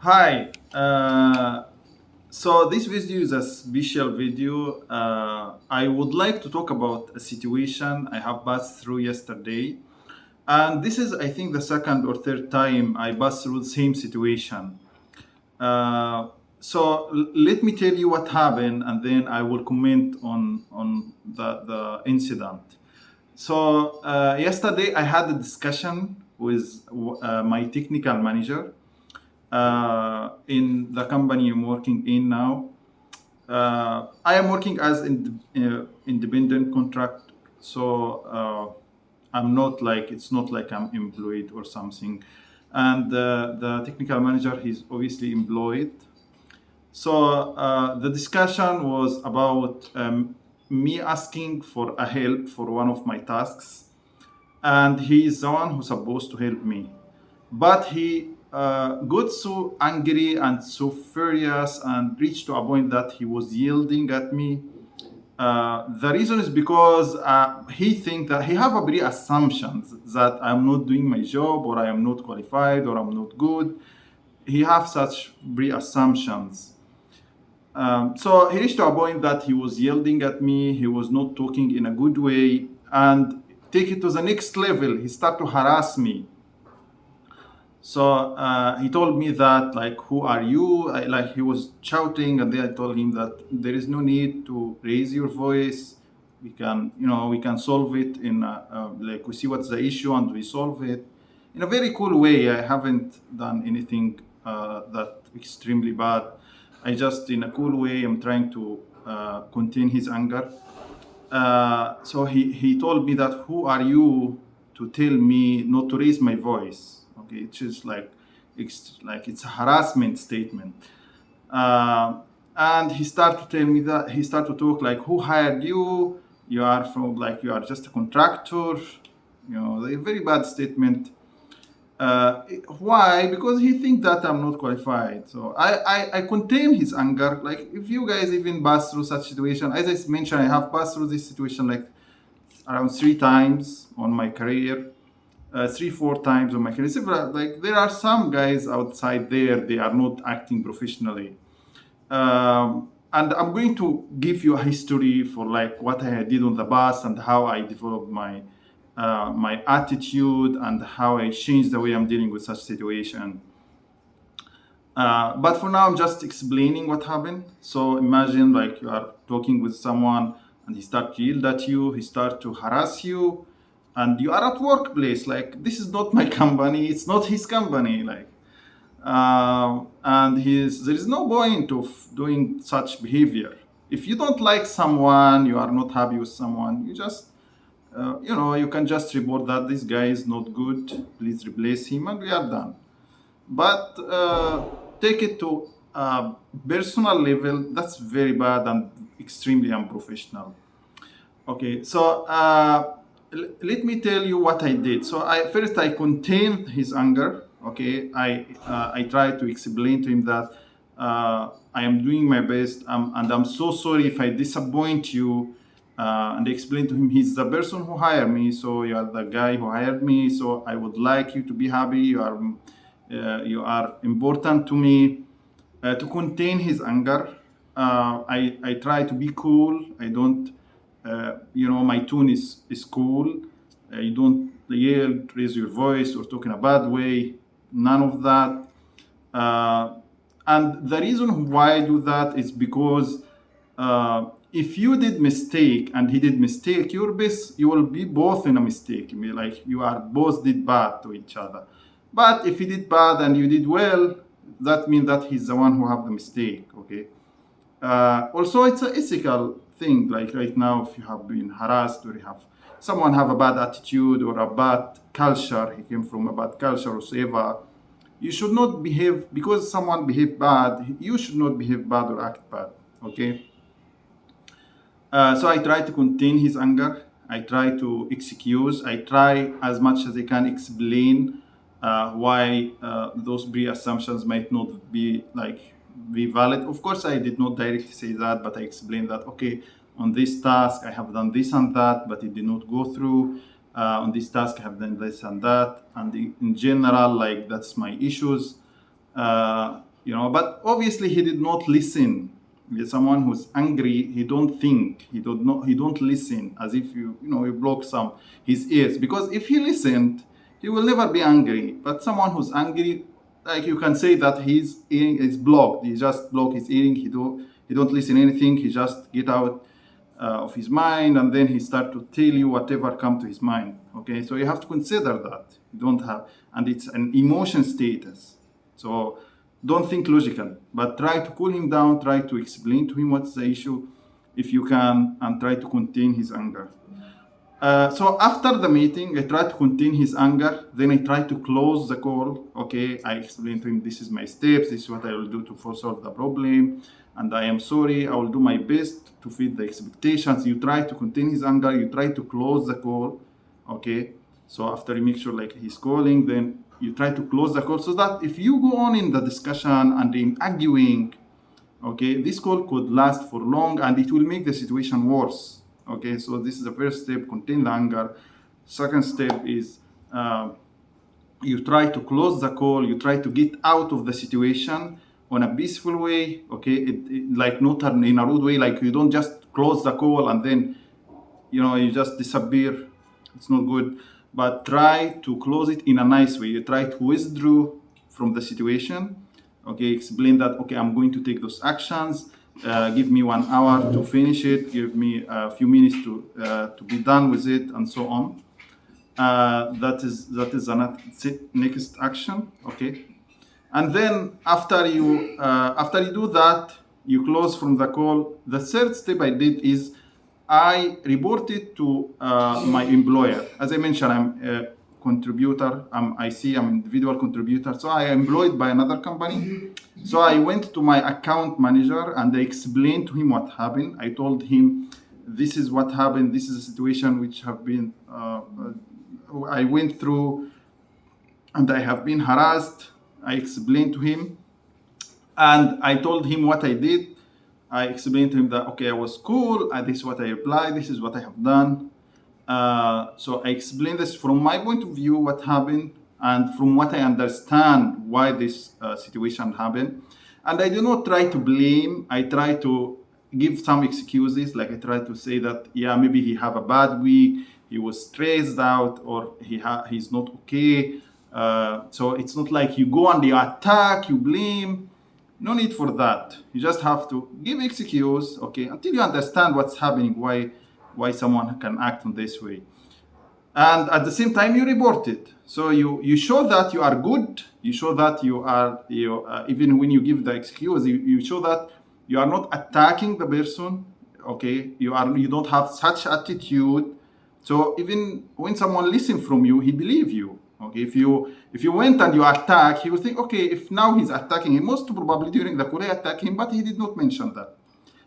Hi. So this video is a special video. I would like to talk about a situation I have passed through yesterday, and this is, I think, the second or third time I passed through the same situation. Uh, Let me tell you what happened, and then I will comment on the incident. Yesterday I had a discussion with my technical manager in the company I'm working in now. I am working as independent contract, I'm not like it's not like I'm employed or something. And the technical manager, he's obviously employed. The discussion was about me asking for a help for one of my tasks, and he is the one who's supposed to help me. But he got so angry and so furious and reached to a point that he was yelling at me. The reason is because he think that he have a very assumptions that I'm not doing my job, or I am not qualified, or I'm not good. He have such very assumptions. So he reached to a point that he was yelling at me. He was not talking in a good way, and take it to the next level. He started to harass me. He told me that, like, who are you? Like, he was shouting, and then I told him that there is no need to raise your voice. We can solve it in like, we see what's the issue and we solve it in a very cool way. I haven't done anything that extremely bad. I just, in a cool way, I'm trying to contain his anger. He told me that, who are you to tell me not to raise my voice? Okay, it's just like it's a harassment statement. And he started to tell me that he started to talk like, who hired you? You are just a contractor. A very bad statement. Why? Because he thinks that I'm not qualified. So I contain his anger. Like, if you guys even pass through such situation, as I mentioned, I have passed through this situation like around 3 times on my career, 3, 4 times on my career. Like, there are some guys outside there, they are not acting professionally. And I'm going to give you a history for like what I did on the past and how I developed my attitude and how I changed the way I'm dealing with such situation. But for now, I'm just explaining what happened. So imagine like you are talking with someone and he start to yell at you, he start to harass you, and you are at workplace. Like, this is not my company, it's not his company. Like, and there is no point of doing such behavior. If you don't like someone, you are not happy with someone, you just you can just report that this guy is not good, please replace him, and we are done. But take it to a personal level, that's very bad and extremely unprofessional. Okay, let me tell you what I did. I contained his anger. Okay, I tried to explain to him that I am doing my best, and I'm so sorry if I disappoint you. And I explained to him, he's the person who hired me, so you are the guy who hired me. So I would like you to be happy. You are important to me. To contain his anger, I try to be cool. I don't, my tone is cool. You don't yell, raise your voice, or talk in a bad way. None of that. And the reason why I do that is because if you did mistake and he did mistake, you will be both in a mistake. I mean, like, you are both did bad to each other. But if he did bad and you did well, that means that he's the one who have the mistake. Okay. Also, it's an ethical thing. Like, right now, if you have been harassed, or you have someone have a bad attitude or a bad culture, he came from a bad culture or whatever, you should not behave because someone behaved bad. You should not behave bad or act bad. Okay. So I try to contain his anger. I try to excuse. I try as much as I can explain why those pre-assumptions might not be valid. Of course, I did not directly say that, but I explained that, okay, on this task I have done this and that, but it did not go through. On this task I have done this and that, and in general, like, that's my issues. But obviously he did not listen. Someone who's angry, he don't think, he don't listen, as if you block some his ears, because if he listened, he will never be angry. But someone who's angry, like, you can say that his earring is blocked. He just block his earring. He don't listen anything. He just get out of his mind, and then he start to tell you whatever come to his mind. Okay, so you have to consider that you don't have, and it's an emotion status. So don't think logical, but try to cool him down. Try to explain to him what's the issue, if you can, and try to contain his anger. So after the meeting, I tried to contain his anger. Then I tried to close the call. Okay, I explained to him, this is my steps. This is what I will do to solve the problem. And I am sorry. I will do my best to fit the expectations. You try to contain his anger. You try to close the call. Okay. So after you make sure like he's calling, then you try to close the call, so that if you go on in the discussion and in arguing, okay, this call could last for long and it will make the situation worse. Okay, so this is the first step: contain the anger. Second step is you try to close the call. You try to get out of the situation on a peaceful way. Okay, like not in a rude way. Like, you don't just close the call and then you just disappear. It's not good. But try to close it in a nice way. You try to withdraw from the situation. Okay, explain that, okay, I'm going to take those actions. Give me 1 hour to finish it. Give me a few minutes to be done with it, and so on. That is another next action. Okay, and then after you do that, you close from the call. The third step I did is I reported to my employer. As I mentioned, I'm a contributor. I'm individual contributor. So I am employed by another company. So I went to my account manager and I explained to him what happened. I told him, this is what happened. This is a situation which I went through, and I have been harassed. I explained to him, and I told him what I did. I explained to him that, okay, I was cool, this is what I applied, this is what I have done. So I explained this from my point of view, what happened, and from what I understand why this situation happened. And I do not try to blame. I try to give some excuses. Like, I try to say that, yeah, maybe he have a bad week, he was stressed out, or he's not okay. So it's not like you go and you attack, you blame. No need for that. You just have to give excuse, okay, until you understand what's happening, why someone can act in this way. And at the same time, you report it. So you show that you are good. You show that even when you give the excuse, you show that you are not attacking the person, okay? You don't have such attitude. So even when someone listens from you, he believes you. Okay, if you went and you attack, he will think, okay, if now he's attacking him, most probably during the call I attack him, but he did not mention that.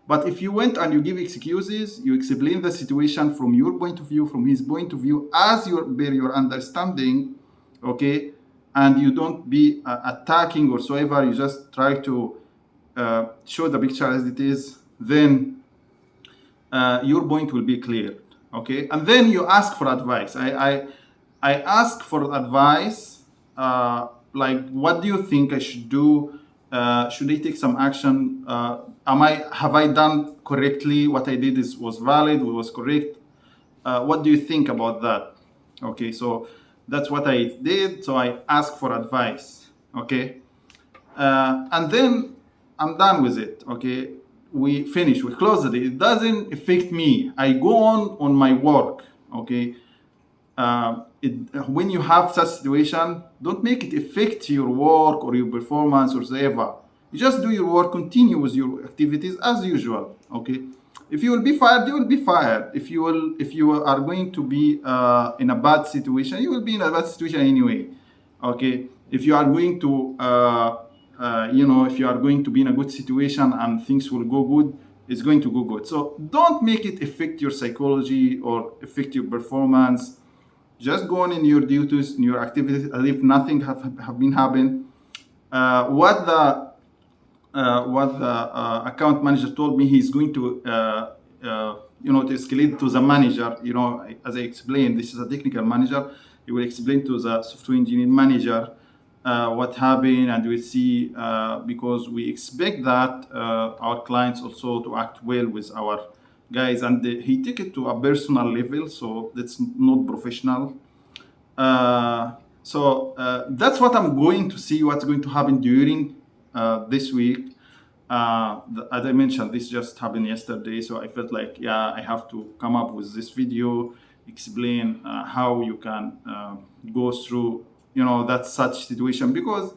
But if you went and you give excuses, you explain the situation from your point of view, from his point of view, as your understanding, okay, and you don't be attacking or so ever, you just try to show the picture as it is, then your point will be clear, okay? And then you ask for advice. I ask for advice, like, what do you think I should do? Should I take some action? Have I done correctly? What I did was valid, was correct? What do you think about that? Okay, so that's what I did. So I asked for advice, okay? And then I'm done with it, okay? We finish, we close it. It doesn't affect me. I go on my work, okay? When you have such situation, don't make it affect your work or your performance or whatever. You just do your work, continue with your activities as usual. Okay. If you will be fired, you will be fired. If you are going to be in a bad situation, you will be in a bad situation anyway. Okay. If you are going to if you are going to be in a good situation and things will go good, it's going to go good. So don't make it affect your psychology or affect your performance. Just go on in your duties, in your activities, as if nothing have been happened. What the account manager told me, he's going to to escalate to the manager. As I explained, this is a technical manager. He will explain to the software engineering manager what happened, and we see because we expect that our clients also to act well with our guys, and he took it to a personal level, so that's not professional. That's what I'm going to see what's going to happen during this week. As I mentioned, this just happened yesterday, so I felt like, yeah, I have to come up with this video, explain how you can go through, that such situation, because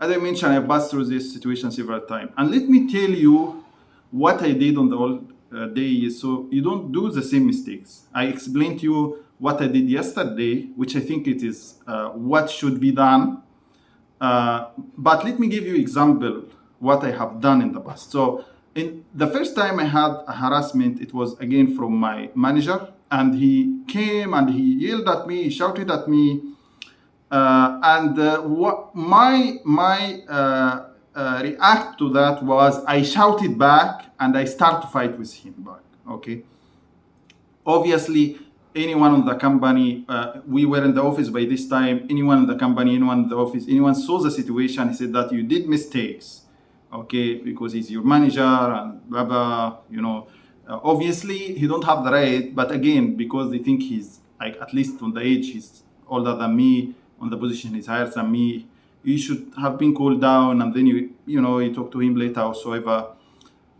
as I mentioned, I passed through this situation several times. And let me tell you what I did on the old days, so you don't do the same mistakes. I explained to you what I did yesterday, which I think it is what should be done. But let me give you example what I have done in the past. So in the first time I had a harassment, it was again from my manager, and he came and he yelled at me, he shouted at me, and what my react to that was I shouted back and I start to fight with him back. Okay, obviously anyone in the company, we were in the office by this time, anyone in the company, anyone in the office, anyone saw the situation, he said that you did mistakes, okay, because he's your manager and blah blah, obviously he don't have the right, but again, because they think he's like, at least on the age, he's older than me, on the position he's higher than me, you should have been cooled down, and then you talk to him later or so ever.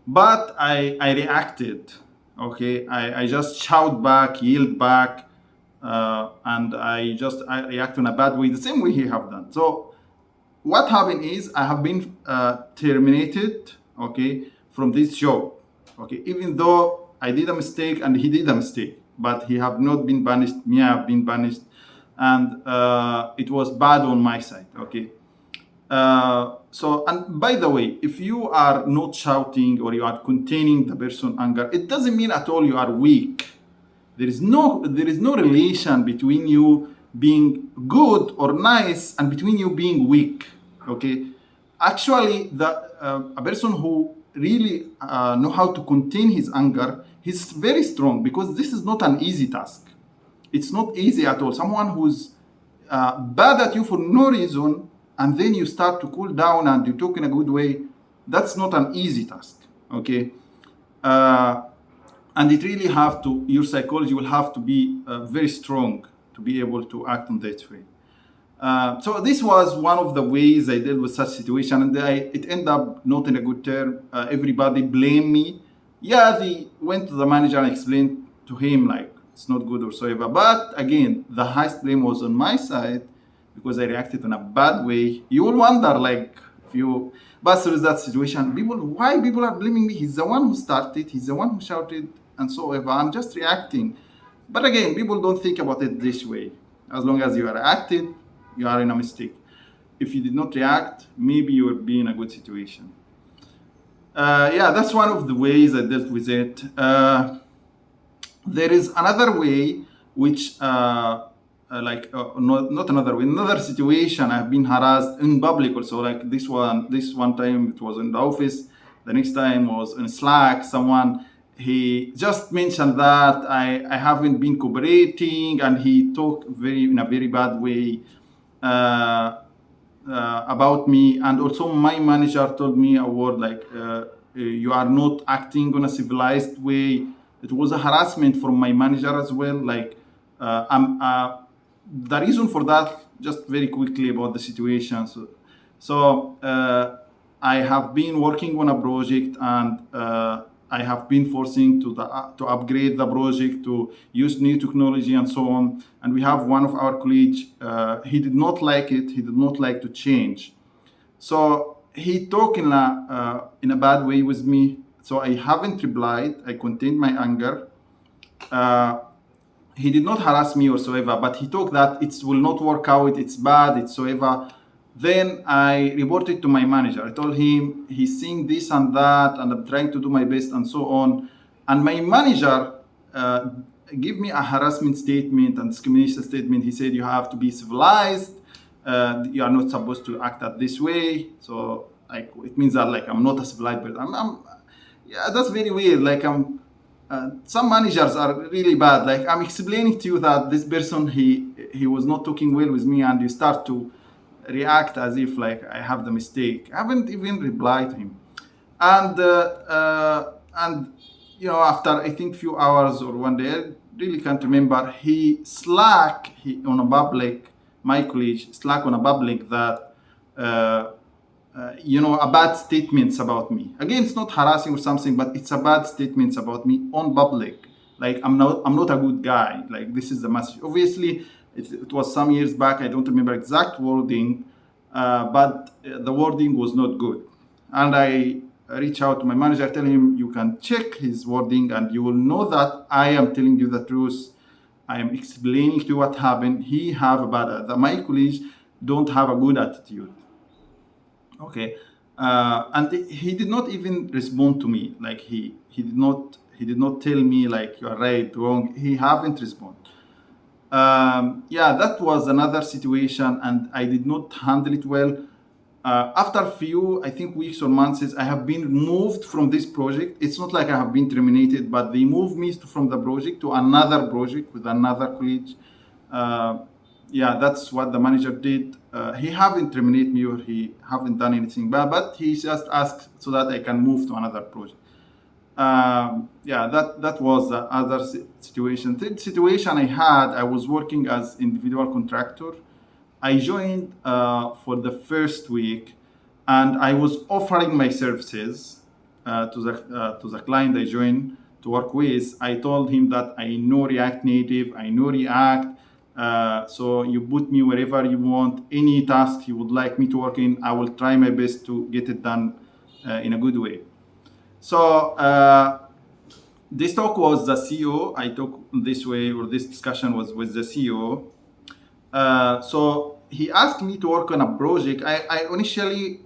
But I reacted. Okay, I just shout back, yelled back, and I react in a bad way, the same way he have done. So what happened is I have been terminated, okay, from this job. Okay, even though I did a mistake and he did a mistake, but he have not been banished. Me, I have been banished, and it was bad on my side. Okay. And by the way, if you are not shouting or you are containing the person's anger, it doesn't mean at all you are weak. There is no relation between you being good or nice and between you being weak. Okay, actually, a person who really know how to contain his anger, he's very strong, because this is not an easy task. It's not easy at all. Someone who's bad at you for no reason, and then you start to cool down and you talk in a good way, that's not an easy task. Okay, and it really have to, your psychology will have to be very strong to be able to act in that way. So this was one of the ways I dealt with such situation, and it ended up not in a good term. Everybody blamed me. Yeah, they went to the manager and explained to him like it's not good or so ever. But again, the highest blame was on my side, because I reacted in a bad way. You will wonder, like, if you pass through that situation, why people are blaming me? He's the one who started, he's the one who shouted, and so ever. I'm just reacting. But again, people don't think about it this way. As long as you are reacting, you are in a mistake. If you did not react, maybe you will be in a good situation. Yeah, that's one of the ways I dealt with it. There is another way, which not another way, another situation. I've been harassed in public also, like this one time it was in the office, the next time was in Slack. Someone, he just mentioned that I haven't been cooperating, and he talked in a very bad way about me. And also my manager told me a word like, you are not acting in a civilized way. It was a harassment from my manager as well. Like, the reason for that, just very quickly about the situation. So I have been working on a project, and I have been forcing to upgrade the project, to use new technology and so on. And we have one of our colleagues, he did not like it. He did not like to change. So he talked in a bad way with me. So I haven't replied. I contained my anger. He did not harass me whatsoever, but he talked that it will not work out, it's bad, it's so ever. Then I reported to my manager. I told him he's seeing this and that, and I'm trying to do my best and so on. And my manager gave me a harassment statement and discrimination statement. He said, you have to be civilized. You are not supposed to act at this way. So like, it means that like I'm not a civilized person. Yeah, that's very weird. Like some managers are really bad. Like I'm explaining to you that this person, he was not talking well with me, and you start to react as if like I have the mistake. I haven't even replied to him. And after I think few hours or one day, I really can't remember, he on a public, my college Slack on a public that a bad statements about me. Again, it's not harassing or something, but it's a bad statements about me on public. Like I'm not a good guy. Like this is the message. Obviously, it was some years back. I don't remember exact wording, but the wording was not good. And I reach out to my manager, tell him you can check his wording, and you will know that I am telling you the truth. I am explaining to you what happened. He have a bad. My colleagues don't have a good attitude. Okay, and he did not even respond to me. Like he did not tell me like you are right, wrong. He haven't responded. Yeah, that was another situation, and I did not handle it well. After a few, I think weeks or months, I have been moved from this project. It's not like I have been terminated, but they moved me from the project to another project with another college. Yeah, that's what the manager did. He haven't terminated me or he haven't done anything bad, but he just asked so that I can move to another project. Yeah, that was the other situation. The situation I had, I was working as individual contractor. I joined for the 1st week, and I was offering my services to the client I joined to work with. I told him that I know React Native, I know React. So you put me wherever you want, any task you would like me to work in, I will try my best to get it done in a good way. So this talk was the CEO. I talk this way, or this discussion was with the CEO. So he asked me to work on a project. I initially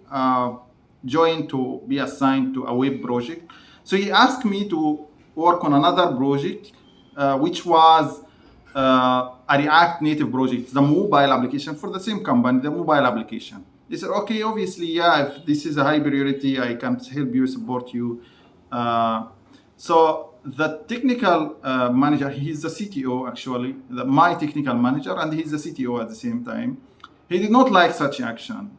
joined to be assigned to a web project. So he asked me to work on another project, which was a React Native project, the mobile application for the same company, the mobile application. They said, okay, obviously, yeah, if this is a high priority, I can help you, support you. So the technical manager, he's the CTO actually, my technical manager, and he's the CTO at the same time. He did not like such action.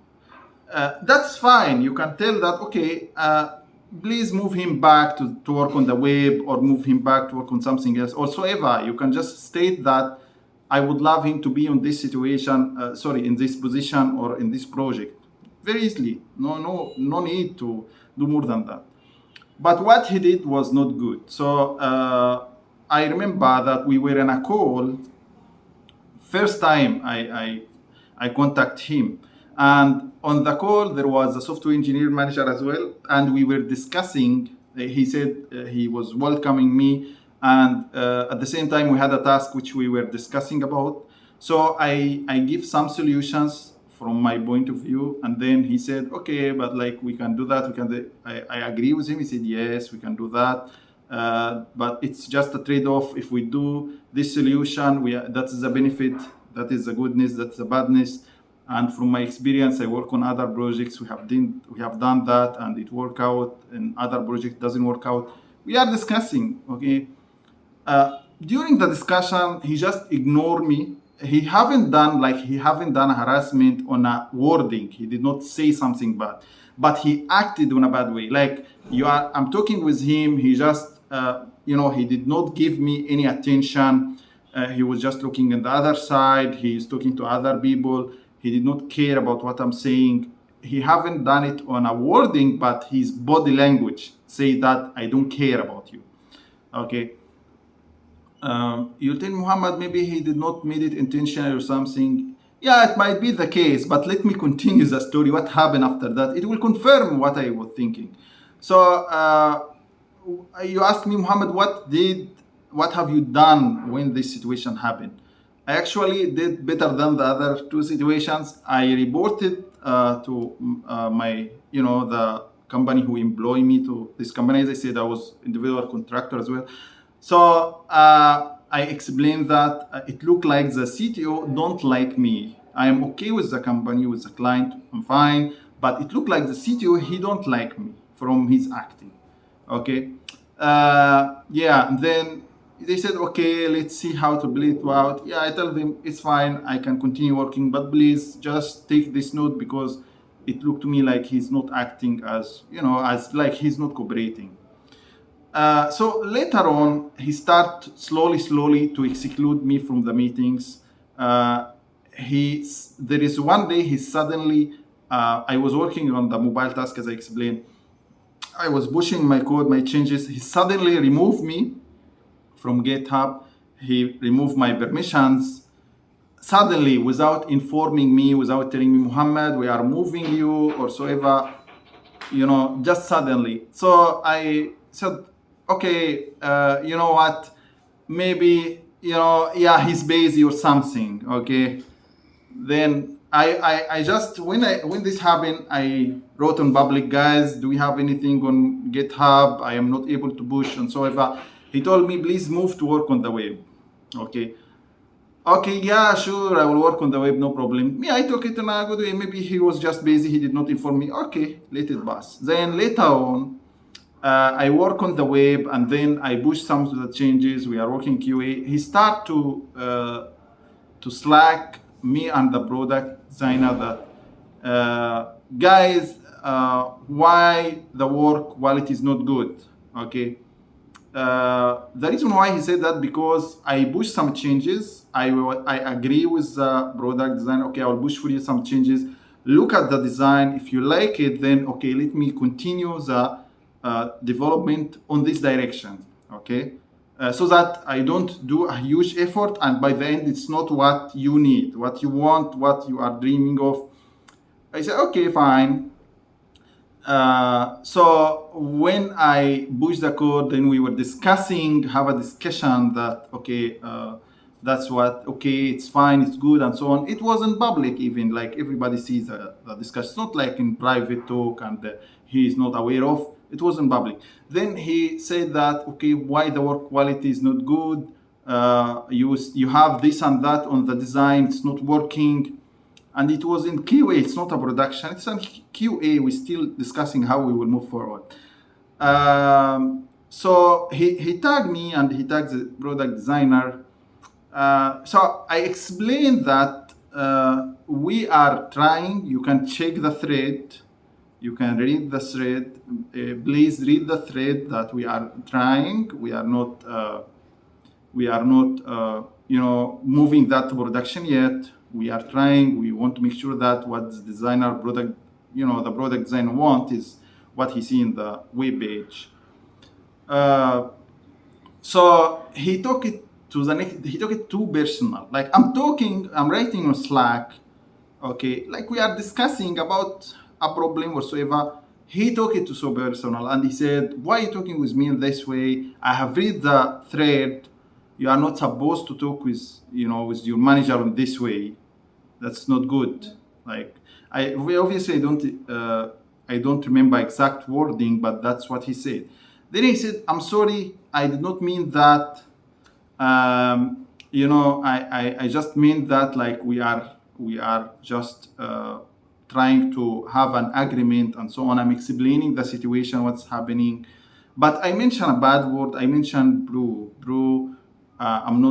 That's fine. You can tell that, okay, please move him back to work on the web, or move him back to work on something else. Whatsoever, you can just state that I would love him to be on this situation, in this position or in this project. Very easily. No need to do more than that. But what he did was not good. So I remember that we were in a call. First time I contact him. And on the call, there was a software engineer manager as well. And we were discussing, he said he was welcoming me. And at the same time, we had a task which we were discussing about. So I give some solutions from my point of view. And then he said, okay, but like we can do that. I agree with him. He said, yes, we can do that. But it's just a trade-off. If we do this solution, that's the benefit, that is the goodness, that's the badness. And from my experience, I work on other projects. We have done that, and it work out. And other project doesn't work out. We are discussing. Okay. During the discussion, he just ignored me. He haven't done a harassment on a wording. He did not say something bad, but he acted in a bad way. Like I'm talking with him. He just he did not give me any attention. He was just looking at the other side. He's talking to other people. He did not care about what I'm saying. He haven't done it on a wording, but his body language say that I don't care about you. Okay. You tell Muhammad maybe he did not made it intentional or something. Yeah, it might be the case, but let me continue the story. What happened after that? It will confirm what I was thinking. So you asked me, Muhammad, what have you done when this situation happened? I actually did better than the other two situations. I reported to the company who employed me to this company. As I said, I was individual contractor as well. So I explained that it looked like the CTO don't like me. I am okay with the company, with the client, I'm fine. But it looked like the CTO, he don't like me from his acting. Okay. Yeah. And then they said, okay, let's see how to play it out. Yeah, I tell them it's fine, I can continue working, but please just take this note because it looked to me like he's not acting as, as like he's not cooperating. So later on, he start slowly to exclude me from the meetings. There is one day he suddenly, I was working on the mobile task as I explained. I was pushing my code, my changes. He suddenly removed me from GitHub. He removed my permissions suddenly without informing me, without telling me, Muhammad, we are moving you or so ever, just suddenly. So I said, okay, you know what? Maybe, yeah, he's busy or something. Okay. Then I just when this happened, I wrote on public, guys, do we have anything on GitHub? I am not able to push and so ever. He told me, please move to work on the web. Okay. Okay, yeah, sure, I will work on the web, no problem. Me, I took it in a good way. Maybe he was just busy, he did not inform me. Okay, let it pass. Then later on, I work on the web and then I push some of the changes. We are working QA. He start to slack me and the product designer that guys, why the work quality is not good. Okay. The reason why he said that because I push some changes. I agree with the product design. Okay, I will push for you some changes. Look at the design. If you like it, then okay, let me continue the development on this direction. Okay, so that I don't do a huge effort, and by the end, it's not what you need, what you want, what you are dreaming of. I said, okay, fine. So when I pushed the code, then we were have a discussion that, okay, that's what, okay, it's fine, it's good, and so on. It wasn't public even, like everybody sees the discussion. It's not like in private talk and he is not aware of. It wasn't public. Then he said that, okay, why the work quality is not good? You have this and that on the design, it's not working. And it was in QA, it's not a production, it's in QA. We're still discussing how we will move forward. So he tagged me and he tagged the product designer. So I explained that we are trying, you can check the thread, you can read the thread. Please read the thread that we are trying. We are not, moving that to production yet. We are trying. We want to make sure that what the designer product, the product designer want is what he see in the web page. So he took it to the next. He took it too personal. Like I'm writing on Slack. Okay, like we are discussing about a problem whatsoever. He took it to so personal, and he said, "Why are you talking with me in this way? I have read the thread. You are not supposed to talk with your manager in this way. That's not good." Like I don't remember exact wording, but that's what he said. Then he said, "I'm sorry, I did not mean that. I just mean that like we are just trying to have an agreement and so on. I'm explaining the situation, what's happening, but I mentioned a bad word. I mentioned bro. I'm not."